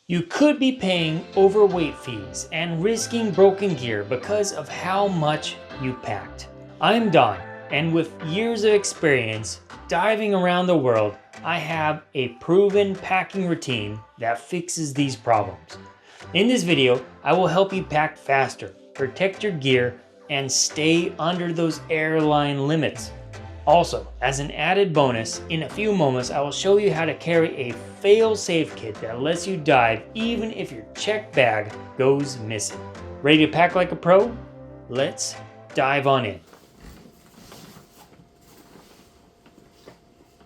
You could be paying overweight fees and risking broken gear because of how much you packed. I'm Don, and with years of experience diving around the world, I have a proven packing routine that fixes these problems. In this video, I will help you pack faster, protect your gear, and stay under those airline limits. Also, as an added bonus, in a few moments I will show you how to carry a fail-safe kit that lets you dive even if your checked bag goes missing. Ready to pack like a pro? Let's dive on in.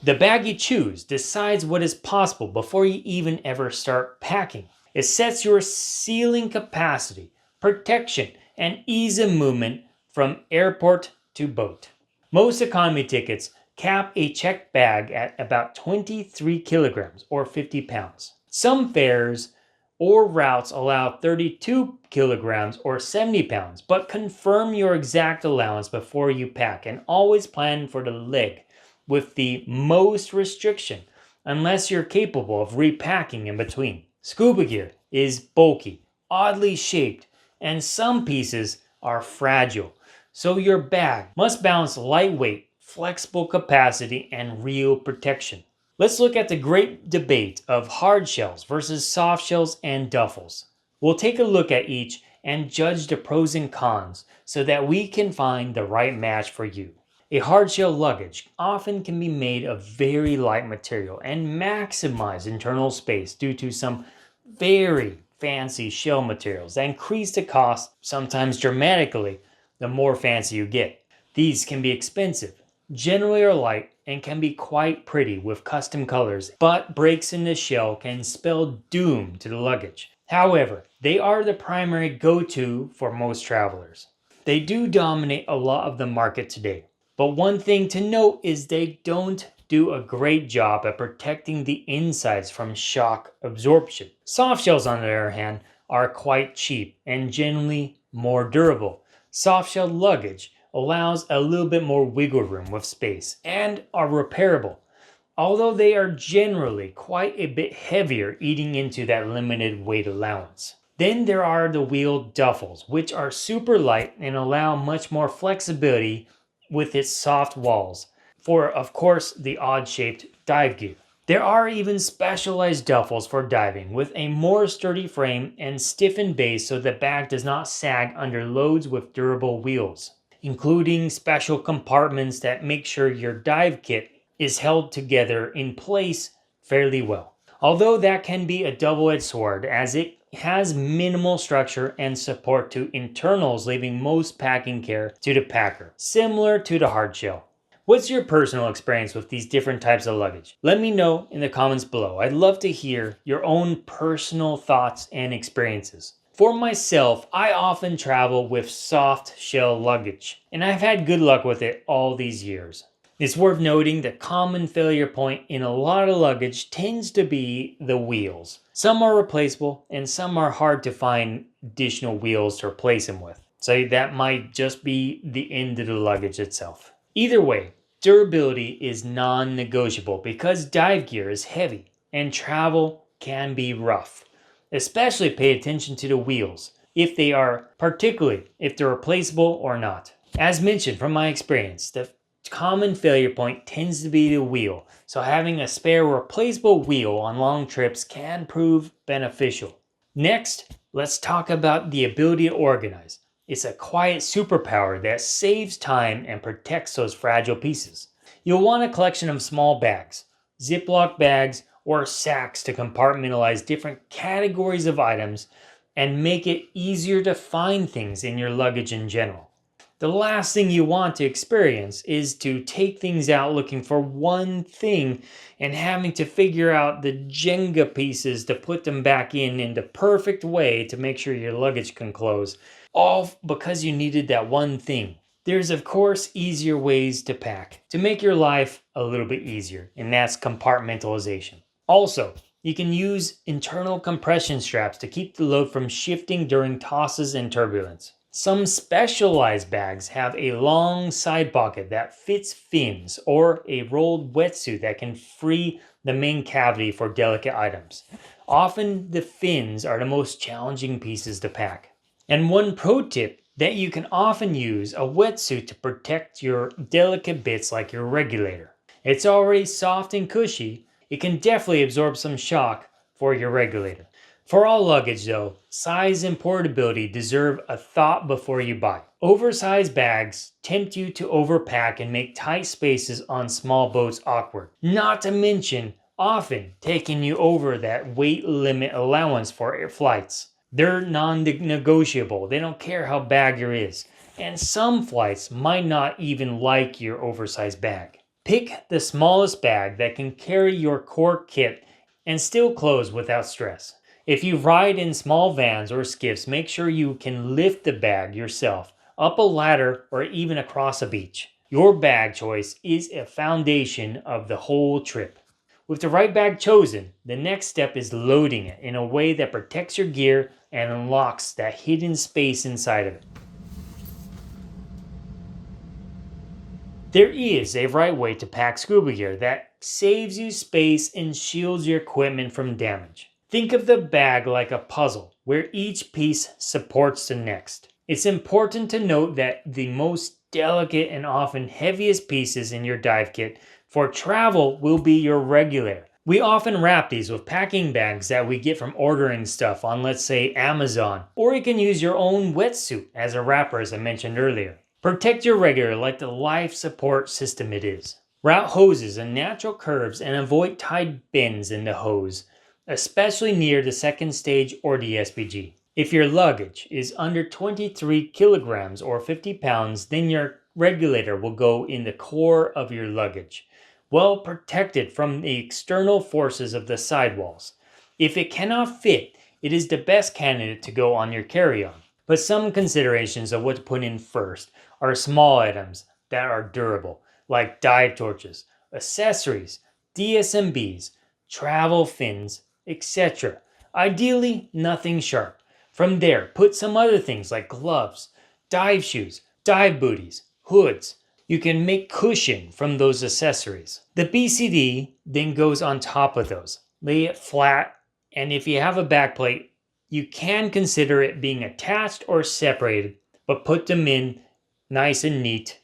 The bag you choose decides what is possible before you even ever start packing. It sets your ceiling capacity, protection, and ease of movement from airport to boat. Most economy tickets cap a checked bag at about 23 kilograms or 50 pounds. Some fares or routes allow 32 kilograms or 70 pounds, but confirm your exact allowance before you pack and always plan for the leg with the most restriction unless you're capable of repacking in between. Scuba gear is bulky, oddly shaped, and some pieces are fragile. So your bag must balance lightweight, flexible capacity, and real protection. Let's look at the great debate of hard shells versus soft shells and duffels. We'll take a look at each and judge the pros and cons so that we can find the right match for you. A hard shell luggage often can be made of very light material and maximize internal space due to some very fancy shell materials that increase the cost sometimes dramatically the more fancy you get. These can be expensive, generally are light, and can be quite pretty with custom colors, but breaks in the shell can spell doom to the luggage. However, they are the primary go-to for most travelers. They do dominate a lot of the market today, but one thing to note is they don't do a great job at protecting the insides from shock absorption. Soft shells, on the other hand, are quite cheap and generally more durable. Soft-shell luggage allows a little bit more wiggle room with space and are repairable, although they are generally quite a bit heavier eating into that limited weight allowance. Then there are the wheeled duffels, which are super light and allow much more flexibility with its soft walls for, of course, the odd-shaped dive gear. There are even specialized duffels for diving with a more sturdy frame and stiffened base so the bag does not sag under loads with durable wheels, including special compartments that make sure your dive kit is held together in place fairly well. Although that can be a double-edged sword as it has minimal structure and support to internals, leaving most packing care to the packer, similar to the hard shell. What's your personal experience with these different types of luggage? Let me know in the comments below. I'd love to hear your own personal thoughts and experiences. For myself, I often travel with soft shell luggage, and I've had good luck with it all these years. It's worth noting the common failure point in a lot of luggage tends to be the wheels. Some are replaceable and some are hard to find additional wheels to replace them with. So that might just be the end of the luggage itself. Either way, durability is non-negotiable because dive gear is heavy and travel can be rough. Especially pay attention to the wheels, particularly if they're replaceable or not. As mentioned from my experience, the common failure point tends to be the wheel, so having a spare replaceable wheel on long trips can prove beneficial. Next, let's talk about the ability to organize. It's a quiet superpower that saves time and protects those fragile pieces. You'll want a collection of small bags, Ziploc bags, or sacks to compartmentalize different categories of items and make it easier to find things in your luggage in general. The last thing you want to experience is to take things out looking for one thing and having to figure out the Jenga pieces to put them back in the perfect way to make sure your luggage can close, all because you needed that one thing. There's of course easier ways to pack to make your life a little bit easier, and that's compartmentalization. Also, you can use internal compression straps to keep the load from shifting during tosses and turbulence. Some specialized bags have a long side pocket that fits fins or a rolled wetsuit that can free the main cavity for delicate items. Often the fins are the most challenging pieces to pack. And one pro tip that you can often use a wetsuit to protect your delicate bits like your regulator. It's already soft and cushy. It can definitely absorb some shock for your regulator. For all luggage though, size and portability deserve a thought before you buy. Oversized bags tempt you to overpack and make tight spaces on small boats awkward. Not to mention, often taking you over that weight limit allowance for air flights. They're non-negotiable. They don't care how bag your is. And some flights might not even like your oversized bag. Pick the smallest bag that can carry your core kit and still close without stress. If you ride in small vans or skiffs, make sure you can lift the bag yourself, up a ladder, or even across a beach. Your bag choice is a foundation of the whole trip. With the right bag chosen, the next step is loading it in a way that protects your gear and unlocks that hidden space inside of it. There is a right way to pack scuba gear that saves you space and shields your equipment from damage. Think of the bag like a puzzle, where each piece supports the next. It's important to note that the most delicate and often heaviest pieces in your dive kit for travel will be your regulator. We often wrap these with packing bags that we get from ordering stuff on, let's say, Amazon, or you can use your own wetsuit as a wrapper, as I mentioned earlier. Protect your regulator like the life support system it is. Route hoses and natural curves and avoid tight bends in the hose, especially near the second stage or the SPG. If your luggage is under 23 kilograms or 50 pounds, then your regulator will go in the core of your luggage, well protected from the external forces of the sidewalls. If it cannot fit, it is the best candidate to go on your carry-on. But some considerations of what to put in first are small items that are durable, like dive torches, accessories, DSMBs, travel fins, etc. Ideally, nothing sharp. From there, put some other things like gloves, dive shoes, dive booties, hoods. You can make cushion from those accessories. The BCD then goes on top of those. Lay it flat, and if you have a backplate, you can consider it being attached or separated, but put them in nice and neat.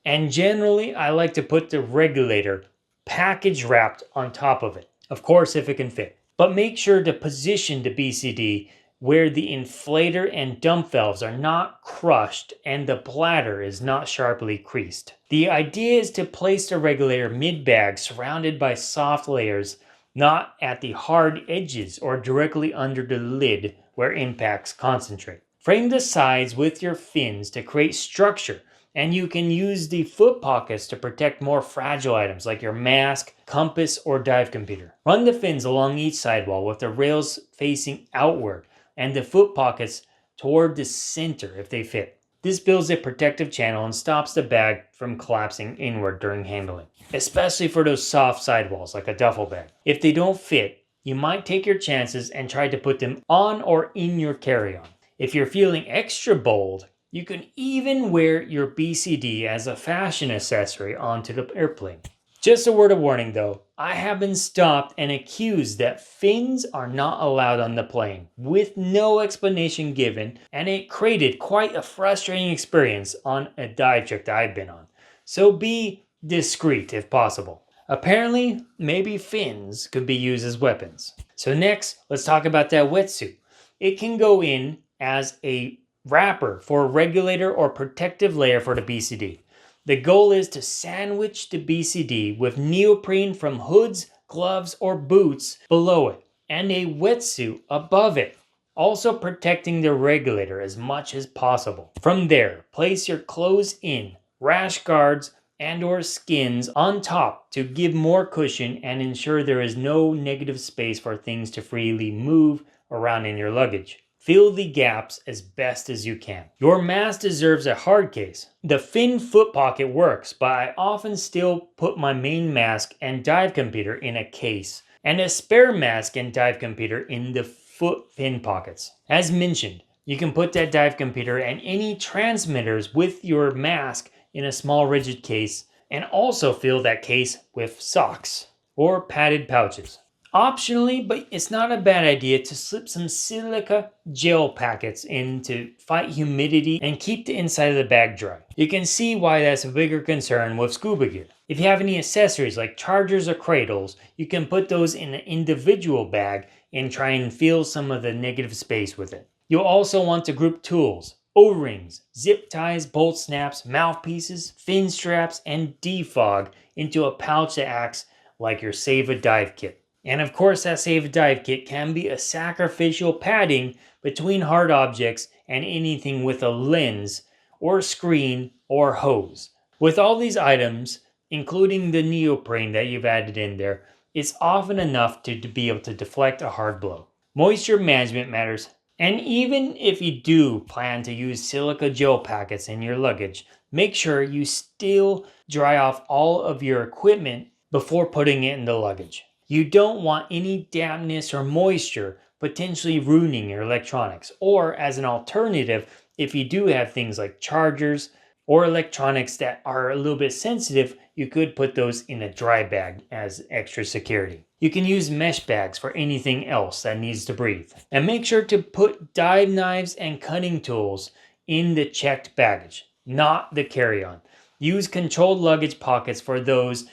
And generally, I like to put the regulator package wrapped on top of it. Of course, if it can fit. But make sure to position the BCD where the inflator and dump valves are not crushed and the bladder is not sharply creased. The idea is to place the regulator mid-bag surrounded by soft layers, not at the hard edges or directly under the lid where impacts concentrate. Frame the sides with your fins to create structure, and you can use the foot pockets to protect more fragile items like your mask, compass, or dive computer. Run the fins along each sidewall with the rails facing outward and the foot pockets toward the center if they fit. This builds a protective channel and stops the bag from collapsing inward during handling, especially for those soft sidewalls like a duffel bag. If they don't fit, you might take your chances and try to put them on or in your carry-on. If you're feeling extra bold, you can even wear your BCD as a fashion accessory onto the airplane. Just a word of warning though, I have been stopped and accused that fins are not allowed on the plane, with no explanation given, and it created quite a frustrating experience on a dive trip that I've been on. So be discreet if possible. Apparently, maybe fins could be used as weapons. So next, let's talk about that wetsuit. It can go in as a wrapper for a regulator or protective layer for the BCD. The goal is to sandwich the BCD with neoprene from hoods, gloves, or boots below it, and a wetsuit above it, also protecting the regulator as much as possible. From there, place your clothes in, rash guards, and or skins on top to give more cushion and ensure there is no negative space for things to freely move around in your luggage. Fill the gaps as best as you can. Your mask deserves a hard case. The fin foot pocket works, but I often still put my main mask and dive computer in a case, and a spare mask and dive computer in the foot fin pockets. As mentioned, you can put that dive computer and any transmitters with your mask in a small rigid case, and also fill that case with socks or padded pouches. Optionally, but it's not a bad idea to slip some silica gel packets in to fight humidity and keep the inside of the bag dry. You can see why that's a bigger concern with scuba gear. If you have any accessories like chargers or cradles, you can put those in an individual bag and try and fill some of the negative space with it. You'll also want to group tools, O-rings, zip ties, bolt snaps, mouthpieces, fin straps, and defog into a pouch that acts like your Save a Dive kit. And of course, that Save a Dive kit can be a sacrificial padding between hard objects and anything with a lens or screen or hose. With all these items, including the neoprene that you've added in there, it's often enough to be able to deflect a hard blow. Moisture management matters, and even if you do plan to use silica gel packets in your luggage, make sure you still dry off all of your equipment before putting it in the luggage. You don't want any dampness or moisture potentially ruining your electronics. Or as an alternative, if you do have things like chargers or electronics that are a little bit sensitive, you could put those in a dry bag as extra security. You can use mesh bags for anything else that needs to breathe. And make sure to put dive knives and cutting tools in the checked baggage, not the carry-on. Use controlled luggage pockets for those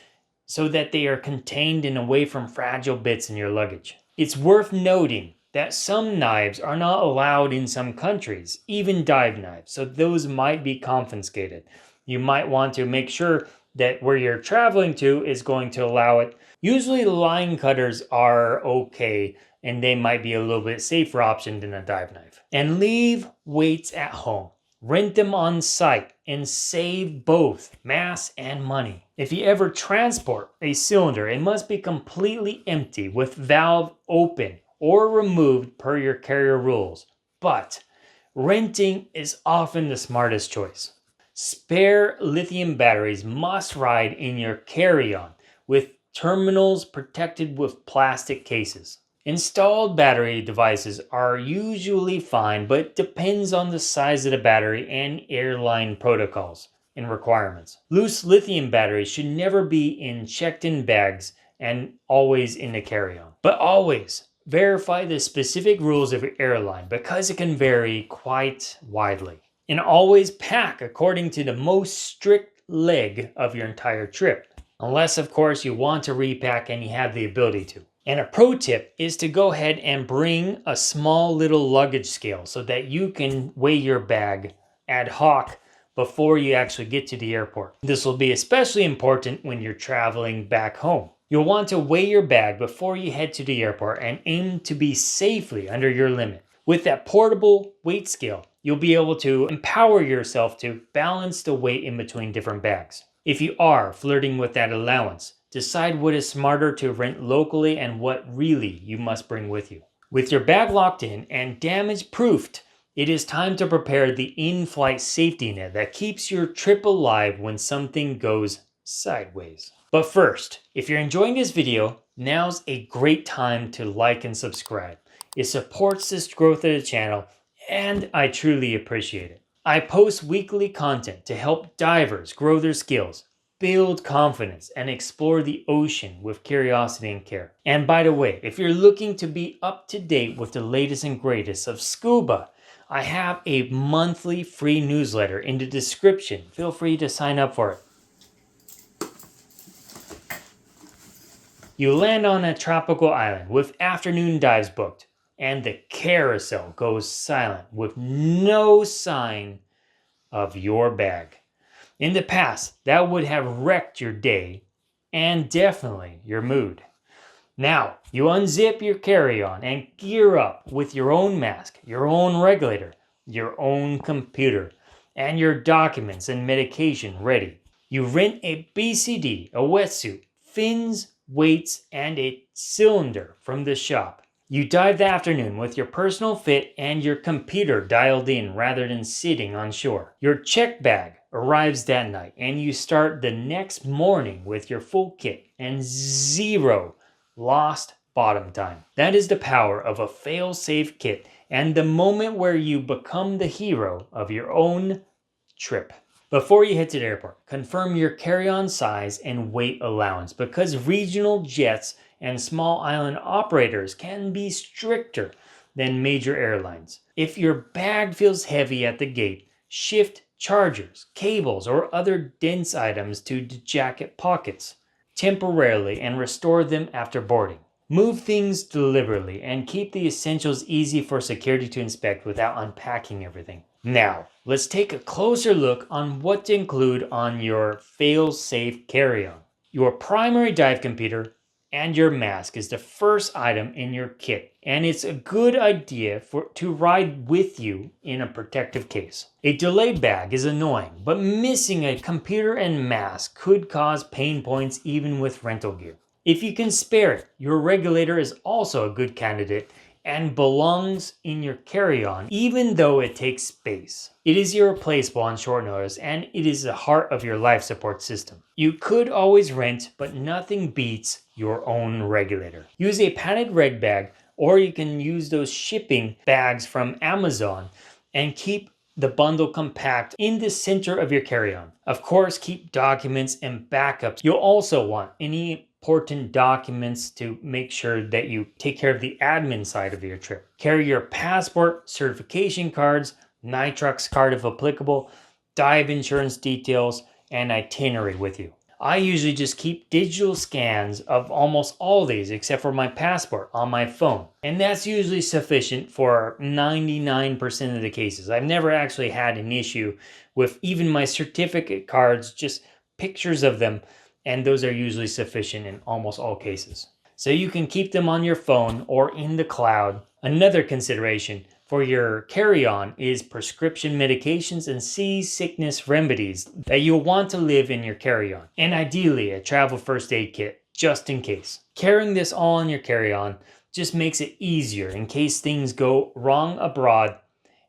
so that they are contained and away from fragile bits in your luggage. It's worth noting that some knives are not allowed in some countries, even dive knives, so those might be confiscated. You might want to make sure that where you're traveling to is going to allow it. Usually line cutters are okay, and they might be a little bit safer option than a dive knife. And leave weights at home. Rent them on site and save both mass and money. If you ever transport a cylinder, it must be completely empty with valve open or removed per your carrier rules. But renting is often the smartest choice. Spare lithium batteries must ride in your carry-on with terminals protected with plastic cases. Installed battery devices are usually fine, but depends on the size of the battery and airline protocols and requirements. Loose lithium batteries should never be in checked-in bags and always in the carry-on. But always verify the specific rules of your airline because it can vary quite widely. And always pack according to the most strict leg of your entire trip. Unless, of course, you want to repack and you have the ability to. And a pro tip is to go ahead and bring a small little luggage scale so that you can weigh your bag ad hoc before you actually get to the airport. This will be especially important when you're traveling back home. You'll want to weigh your bag before you head to the airport and aim to be safely under your limit. With that portable weight scale, you'll be able to empower yourself to balance the weight in between different bags. If you are flirting with that allowance, decide what is smarter to rent locally and what really you must bring with you. With your bag locked in and damage proofed, it is time to prepare the in-flight safety net that keeps your trip alive when something goes sideways. But first, if you're enjoying this video, now's a great time to like and subscribe. It supports this growth of the channel, and I truly appreciate it. I post weekly content to help divers grow their skills, build confidence, and explore the ocean with curiosity and care. And by the way, if you're looking to be up to date with the latest and greatest of scuba, I have a monthly free newsletter in the description. Feel free to sign up for it. You land on a tropical island with afternoon dives booked, and the carousel goes silent with no sign of your bag. In the past, that would have wrecked your day and definitely your mood. Now, you unzip your carry-on and gear up with your own mask, your own regulator, your own computer, and your documents and medication ready. You rent a BCD, a wetsuit, fins, weights, and a cylinder from the shop. You dive the afternoon with your personal fit and your computer dialed in rather than sitting on shore. Your check bag arrives that night and you start the next morning with your full kit and 0 lost bottom time. That is the power of a fail-safe kit and the moment where you become the hero of your own trip. Before you head to the airport, confirm your carry-on size and weight allowance because regional jets and small island operators can be stricter than major airlines. If your bag feels heavy at the gate, shift chargers, cables, or other dense items to the jacket pockets temporarily and restore them after boarding. Move things deliberately and keep the essentials easy for security to inspect without unpacking everything. Now, let's take a closer look on what to include on your fail-safe carry-on. Your primary dive computer and your mask is the first item in your kit, and it's a good idea to ride with you in a protective case. A delayed bag is annoying, but missing a computer and mask could cause pain points even with rental gear. If you can spare it, your regulator is also a good candidate and belongs in your carry-on even though it takes space. It is irreplaceable on short notice and it is the heart of your life support system. You could always rent, but nothing beats your own regulator. Use a padded reg bag, or you can use those shipping bags from Amazon and keep the bundle compact in the center of your carry-on. Of course, keep documents and backups. You'll also want any important documents to make sure that you take care of the admin side of your trip. Carry your passport, certification cards, nitrox card if applicable, dive insurance details, and itinerary with you. I usually just keep digital scans of almost all these except for my passport on my phone. And that's usually sufficient for 99% of the cases. I've never actually had an issue with even my certificate cards, just pictures of them, and those are usually sufficient in almost all cases. So you can keep them on your phone or in the cloud. Another consideration for your carry-on is prescription medications and seasickness remedies that you'll want to live in your carry-on. And ideally, a travel first aid kit, just in case. Carrying this all in your carry-on just makes it easier in case things go wrong abroad,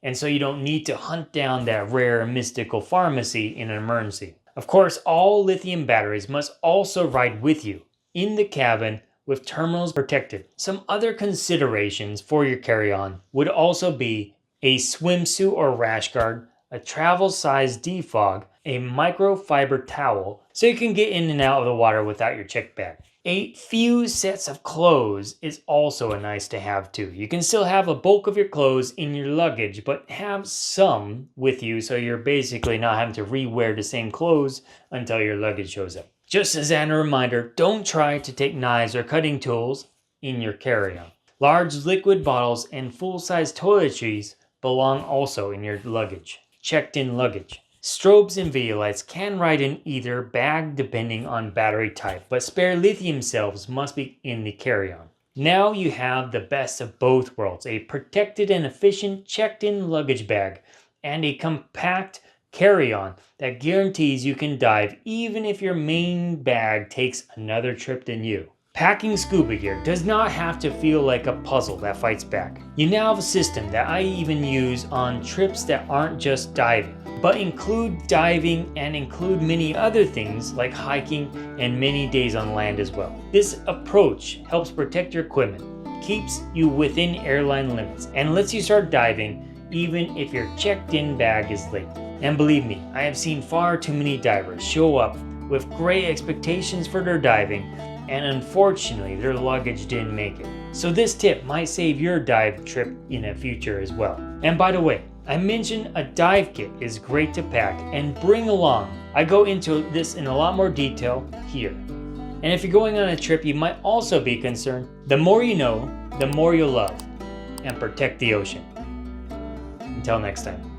and so you don't need to hunt down that rare mystical pharmacy in an emergency. Of course, all lithium batteries must also ride with you in the cabin with terminals protected. Some other considerations for your carry-on would also be a swimsuit or rash guard, a travel size defog, a microfiber towel so you can get in and out of the water without your check bag. A few sets of clothes is also a nice to have too. You can still have a bulk of your clothes in your luggage, but have some with you so you're basically not having to re-wear the same clothes until your luggage shows up. Just as a reminder, don't try to take knives or cutting tools in your carry-on. Large liquid bottles and full-size toiletries belong also in your luggage. Checked-in luggage. Strobes and video lights can ride in either bag depending on battery type, but spare lithium cells must be in the carry-on. Now you have the best of both worlds, a protected and efficient checked-in luggage bag and a compact carry-on that guarantees you can dive even if your main bag takes another trip than you. Packing scuba gear does not have to feel like a puzzle that fights back. You now have a system that I even use on trips that aren't just diving, but include diving and include many other things like hiking and many days on land as well. This approach helps protect your equipment, keeps you within airline limits, and lets you start diving even if your checked-in bag is late. And believe me, I have seen far too many divers show up with great expectations for their diving, and unfortunately their luggage didn't make it. So this tip might save your dive trip in the future as well. And by the way, I mentioned a dive kit is great to pack and bring along. I go into this in a lot more detail here. And if you're going on a trip, you might also be concerned. The more you know, the more you'll love and protect the ocean. Until next time.